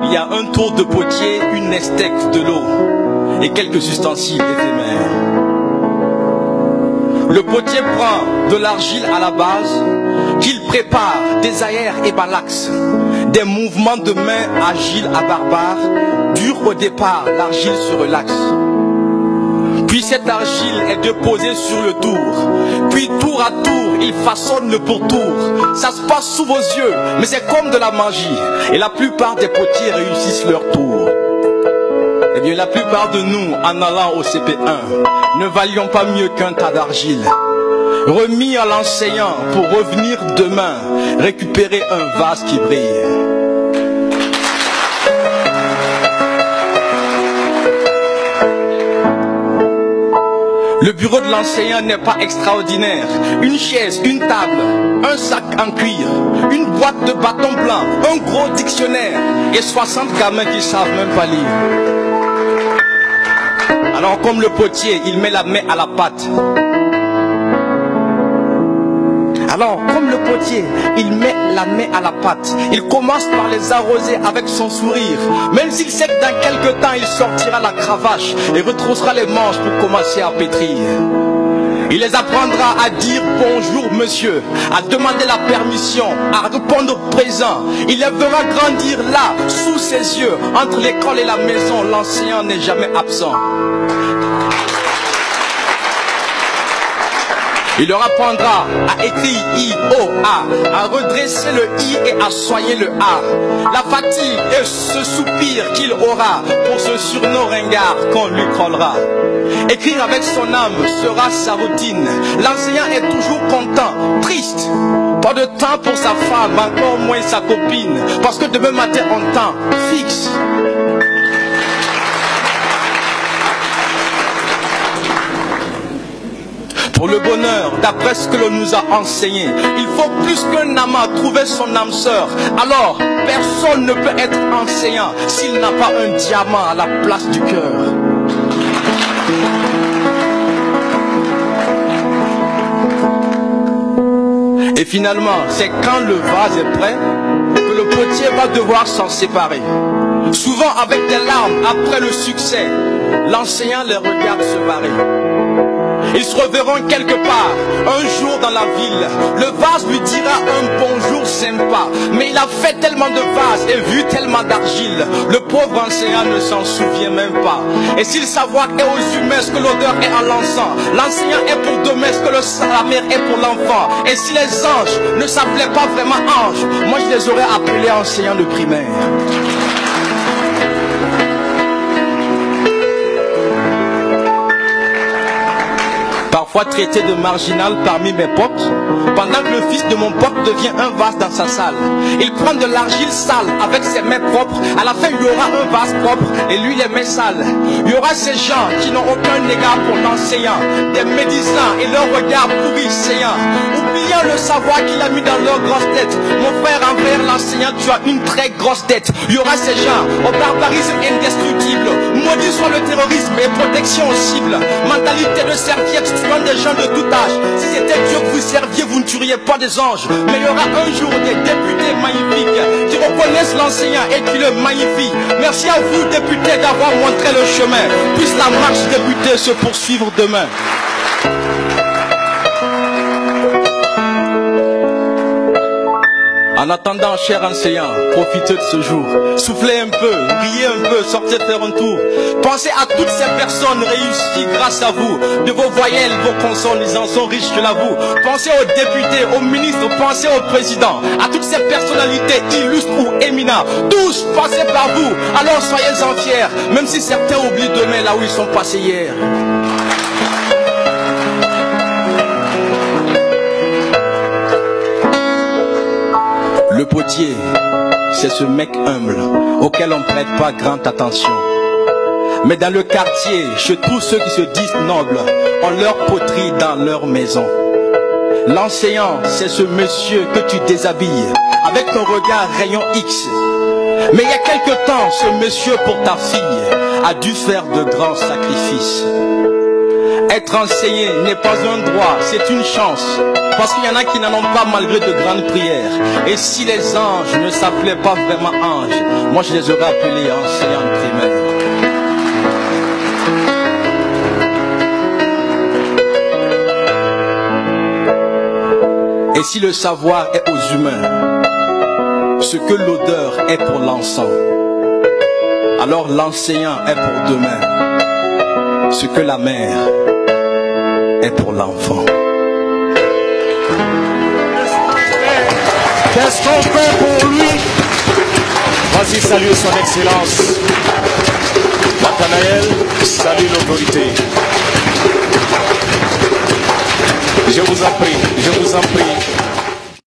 il y a un tour de potier, une estèque, de l'eau et quelques ustensiles éphémères. Le potier prend de l'argile à la base, qu'il prépare des aères et balaxes, des mouvements de main agiles à barbares, durs au départ, l'argile se relaxe. Puis cette argile est déposée sur le tour, puis tour à tour, il façonne le pourtour. Ça se passe sous vos yeux, mais c'est comme de la magie, et la plupart des potiers réussissent leur tour. Eh bien, la plupart de nous, en allant au CP1, ne valions pas mieux qu'un tas d'argile, remis à l'enseignant pour revenir demain, récupérer un vase qui brille. Le bureau de l'enseignant n'est pas extraordinaire. Une chaise, une table, un sac en cuir, une boîte de bâtons blancs, un gros dictionnaire et 60 gamins qui savent même pas lire. Alors comme le potier, il met la main à la pâte. Alors, comme le potier, il met la main à la pâte. Il commence par les arroser avec son sourire. Même s'il sait que dans quelque temps, il sortira la cravache et retroussera les manches pour commencer à pétrir. Il les apprendra à dire bonjour monsieur, à demander la permission, à répondre présent. Il les verra grandir là, sous ses yeux. Entre l'école et la maison, l'enseignant n'est jamais absent. Il leur apprendra à écrire I-O-A, à redresser le I et à soigner le A. La fatigue et ce soupir qu'il aura pour ce surnom ringard qu'on lui collera. Écrire avec son âme sera sa routine. L'enseignant est toujours content, triste. Pas de temps pour sa femme, encore moins sa copine. Parce que demain matin on temps fixe. Pour le bonheur, d'après ce que l'on nous a enseigné, il faut plus qu'un amas trouver son âme sœur. Alors, personne ne peut être enseignant s'il n'a pas un diamant à la place du cœur. Et finalement, c'est quand le vase est prêt que le potier va devoir s'en séparer. Souvent avec des larmes après le succès, l'enseignant les regarde se barrer. Ils se reverront quelque part, un jour dans la ville. Le vase lui dira un bonjour sympa. Mais il a fait tellement de vases et vu tellement d'argile. Le pauvre enseignant ne s'en souvient même pas. Et si le savoir est aux humains ce que l'odeur est à l'encens, l'enseignant est pour demain ce que la mère est pour l'enfant. Et si les anges ne s'appelaient pas vraiment anges, moi je les aurais appelés enseignants de primaire. Parfois traité de marginal parmi mes potes, pendant que le fils de mon pote devient un vase dans sa salle. Il prend de l'argile sale avec ses mains propres. À la fin il y aura un vase propre et lui les mains sales. Il y aura ces gens qui n'ont aucun égard pour l'enseignant, des médisants et leur regard pourri saillant, oubliant le savoir qu'il a mis dans leur grosse tête. Mon frère, envers l'enseignant, tu as une très grosse tête. Il y aura ces gens au barbarisme indestructible, maudit soit le terrorisme et protection aux cibles, mentalité de serviette tuant des gens de tout âge. Si c'était Dieu que vous serviez, vous ne tueriez pas des anges. Mais il y aura un jour des députés magnifiques qui reconnaissent l'enseignant et qui le magnifient. Merci à vous députés d'avoir montré le chemin. Puisse la marche députée se poursuivre demain. En attendant, cher enseignant, profitez de ce jour. Soufflez un peu, riez un peu, sortez faire un tour. Pensez à toutes ces personnes réussies grâce à vous. De vos voyelles, vos consonnes, ils en sont riches, je l'avoue. Pensez aux députés, aux ministres, pensez aux présidents, à toutes ces personnalités illustres ou éminents. Tous passez par vous, alors soyez-en fiers, même si certains oublient demain là où ils sont passés hier. Le potier, c'est ce mec humble auquel on ne prête pas grande attention. Mais dans le quartier, chez tous ceux qui se disent nobles, on leur poterie dans leur maison. L'enseignant, c'est ce monsieur que tu déshabilles avec ton regard rayon X. Mais il y a quelque temps, ce monsieur pour ta fille a dû faire de grands sacrifices. Être enseigné n'est pas un droit, c'est une chance. Parce qu'il y en a qui n'en ont pas malgré de grandes prières. Et si les anges ne s'appelaient pas vraiment anges, moi je les aurais appelés enseignants primaires. Et si le savoir est aux humains, ce que l'odeur est pour l'encens, alors l'enseignant est pour demain, ce que la mère est pour l'enfant. Qu'est-ce qu'on fait pour lui? Vas-y, salue son excellence. Nathanaël, salue l'autorité. Je vous en prie, je vous en prie.